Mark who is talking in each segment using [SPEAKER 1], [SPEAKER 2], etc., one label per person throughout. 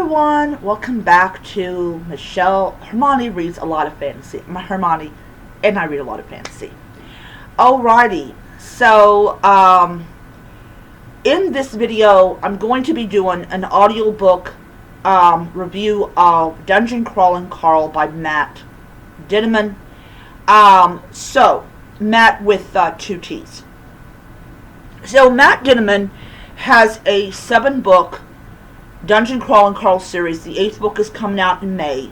[SPEAKER 1] everyone, welcome back to Michelle. Hermione reads a lot of fantasy. Hermione and I read a lot of fantasy. Alrighty, so in this video I'm going to be doing an audiobook review of Dungeon Crawling Carl by Matt Dinniman. So Matt with 2 T's. So Matt Dinniman has a 7-book Dungeon Crawling Carl series. The 8th book is coming out in May.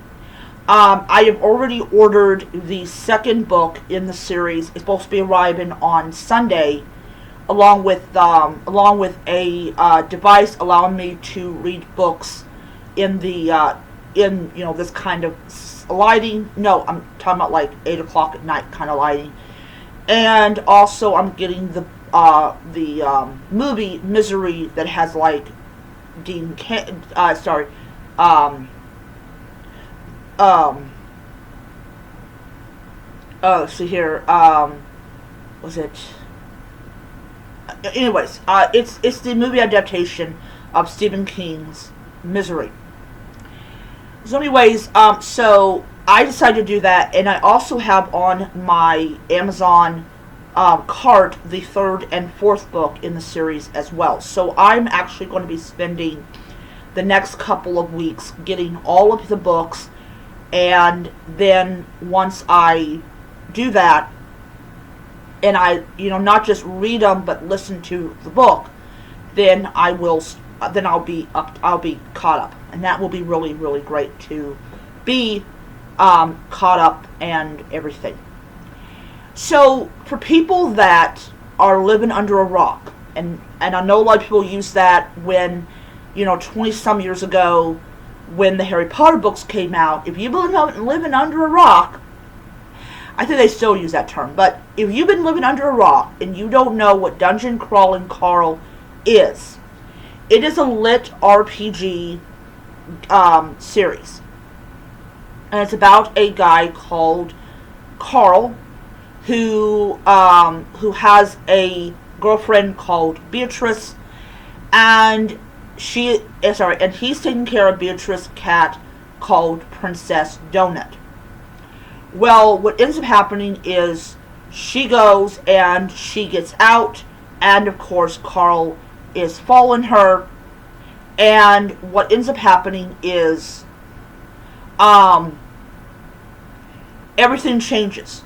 [SPEAKER 1] I have already ordered the 2nd book in the series. It's supposed to be arriving on Sunday, along with a device allowing me to read books in the this kind of lighting. No, I'm talking about like 8 o'clock at night kind of lighting. And also, I'm getting the movie Misery that has like see here, was it? Anyways, it's the movie adaptation of Stephen King's Misery. So anyways, so I decided to do that, and I also have on my Amazon cart the 3rd and 4th book in the series as well. So I'm actually going to be spending the next couple of weeks getting all of the books, and then once I do that, and I not just read them but listen to the book, then I'll be caught up, and that will be really, really great to be caught up and everything. So for people that are living under a rock, and I know a lot of people use that when 20 some years ago when the Harry Potter books came out, if you've been living under a rock, I think they still use that term, but if you've been living under a rock and you don't know what Dungeon Crawling Carl is, it is a lit RPG series. And it's about a guy called Carl who has a girlfriend called Beatrice, and he's taking care of Beatrice's cat called Princess Donut. Well, what ends up happening is she goes and she gets out, and of course Carl is following her, and what ends up happening is everything changes.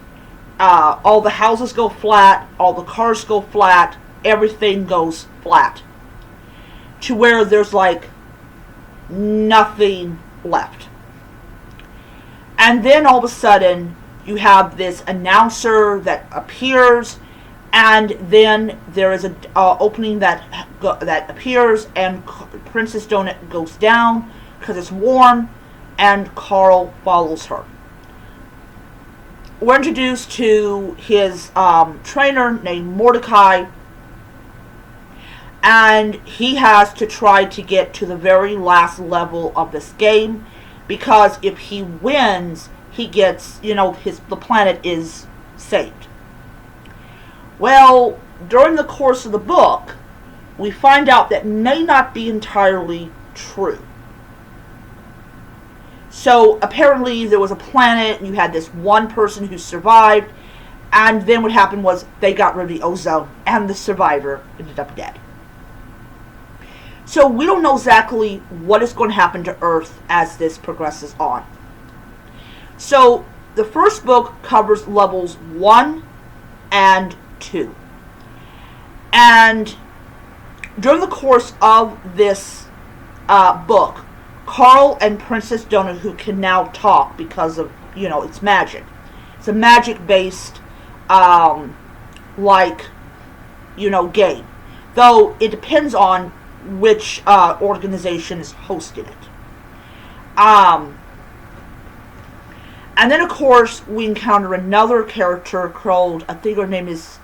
[SPEAKER 1] All the houses go flat, all the cars go flat, everything goes flat, to where there's like nothing left. And then all of a sudden you have this announcer that appears, and then there is an opening that appears, and Princess Donut goes down because it's warm, and Carl follows her. We're introduced to his trainer named Mordecai, and he has to try to get to the very last level of this game, because if he wins, he gets, the planet is saved. Well, during the course of the book, we find out that may not be entirely true. So apparently there was a planet, and you had this one person who survived, and then what happened was they got rid of the ozone, and the survivor ended up dead. So we don't know exactly what is going to happen to Earth as this progresses on. So the first book covers levels 1 and 2. And during the course of this book, Carl and Princess Donut, who can now talk because of, it's magic. It's a magic-based, game. Though it depends on which organization is hosting it. And then, of course, we encounter another character called, I think her name is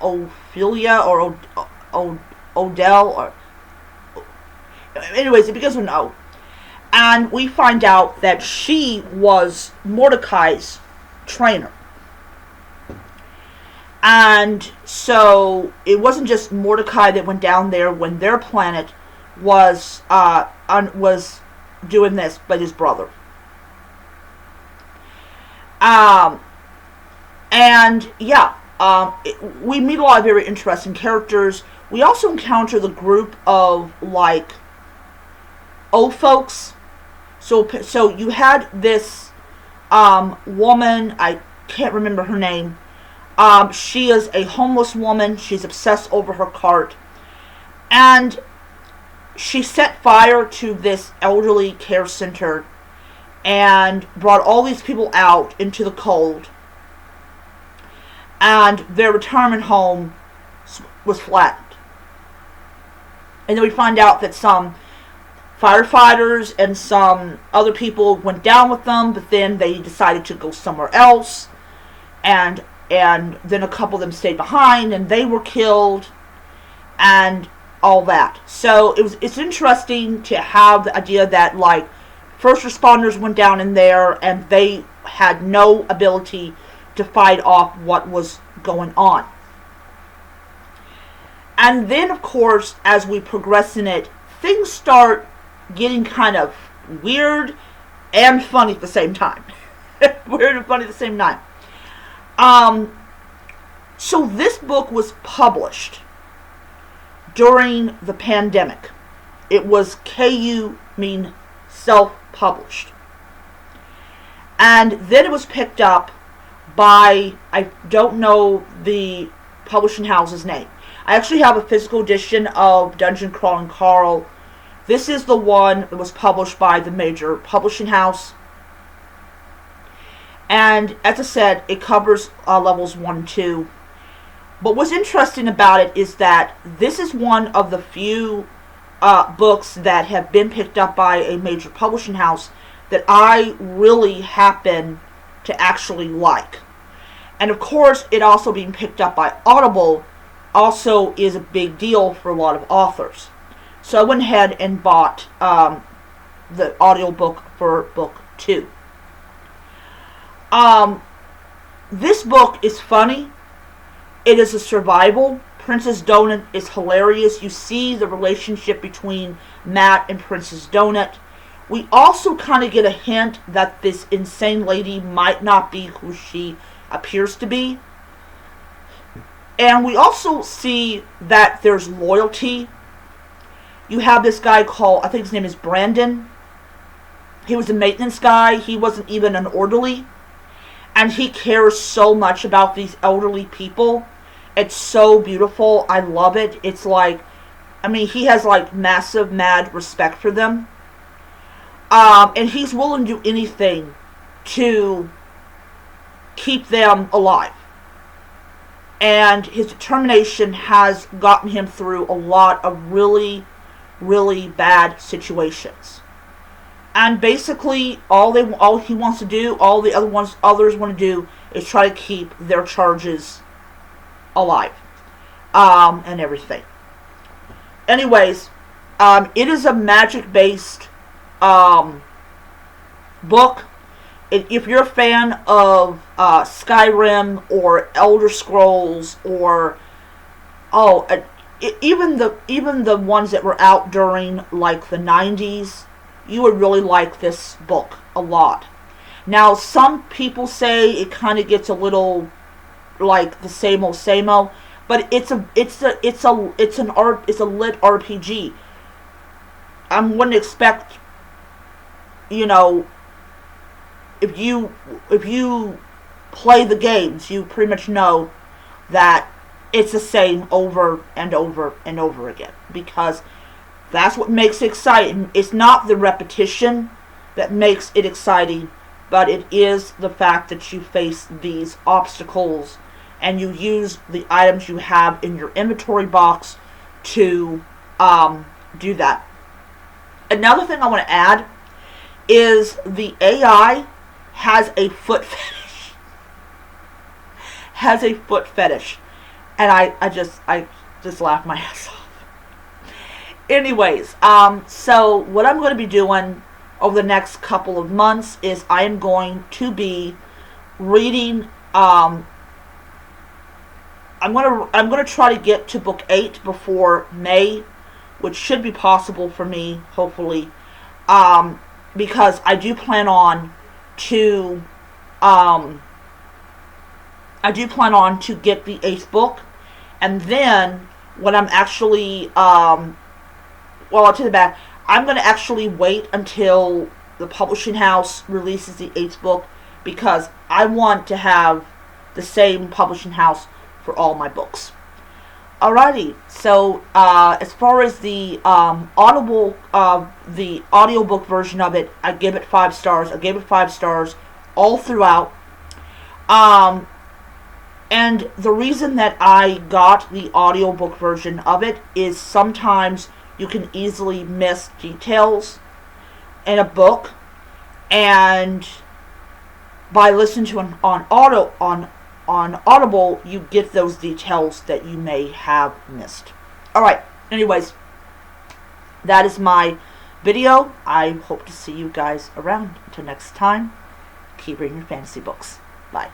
[SPEAKER 1] Ophelia, or Odell, or... Anyways, it begins with an O. And we find out that she was Mordecai's trainer. And so it wasn't just Mordecai that went down there when their planet was doing this, but his brother. Um, and yeah, we meet a lot of very interesting characters. We also encounter the group of like old folks. So you had this woman. I can't remember her name. She is a homeless woman. She's obsessed over her cart, and she set fire to this elderly care center and brought all these people out into the cold. And their retirement home was flattened. And then we find out that some firefighters and some other people went down with them, but then they decided to go somewhere else. And then a couple of them stayed behind, and they were killed, and all that. So it's interesting to have the idea that like first responders went down in there, and they had no ability to fight off what was going on. And then, of course, as we progress in it, things start getting kind of weird and funny at the same time. Weird and funny at the same time. So this book was published during the pandemic. It was self-published. And then it was picked up by, I don't know the publishing house's name. I actually have a physical edition of Dungeon Crawling Carl. This is the one that was published by the major publishing house. And as I said, it covers levels 1 and 2. But what's interesting about it is that this is one of the few books that have been picked up by a major publishing house that I really happen to actually like. And of course, it also being picked up by Audible also is a big deal for a lot of authors. So I went ahead and bought the audiobook for book 2. This book is funny. It is a survival. Princess Donut is hilarious. You see the relationship between Matt and Princess Donut. We also kind of get a hint that this insane lady might not be who she appears to be. And we also see that there's loyalty. You have this guy called, I think his name is Brandon. He was a maintenance guy. He wasn't even an orderly. And he cares so much about these elderly people. It's so beautiful. I love it. It's like, I mean, he has like massive, mad respect for them. And he's willing to do anything to keep them alive. And his determination has gotten him through a lot of really, really bad situations. And basically, all he wants to do, all the others want to do, is try to keep their charges alive, and everything. Anyways, it is a magic-based book. If you're a fan of Skyrim or Elder Scrolls or even the ones that were out during like the 90s, you would really like this book a lot. Now, some people say it kind of gets a little like the same old, but it's a lit RPG. I wouldn't expect, if you play the games, you pretty much know that it's the same over and over and over again, because that's what makes it exciting. It's not the repetition that makes it exciting, but it is the fact that you face these obstacles and you use the items you have in your inventory box to do that. Another thing I want to add is the AI has a foot fetish. And I just laughed my ass off. Anyways, so what I'm going to be doing over the next couple of months is I am going to be reading. I'm going to try to get to book 8 before May, which should be possible for me, hopefully. because I do plan on to um, get the 8th book, and then when I'm actually well, I'll tell you that I'm going to actually wait until the publishing house releases the 8th book, because I want to have the same publishing house for all my books. Alrighty, so as far as the the audiobook version of it, I give it 5 stars. I gave it 5 stars all throughout. Um, and the reason that I got the audiobook version of it is sometimes you can easily miss details in a book, and by listening to an on Audible, you get those details that you may have missed. Alright, anyways, that is my video. I hope to see you guys around. Until next time, keep reading your fantasy books. Bye.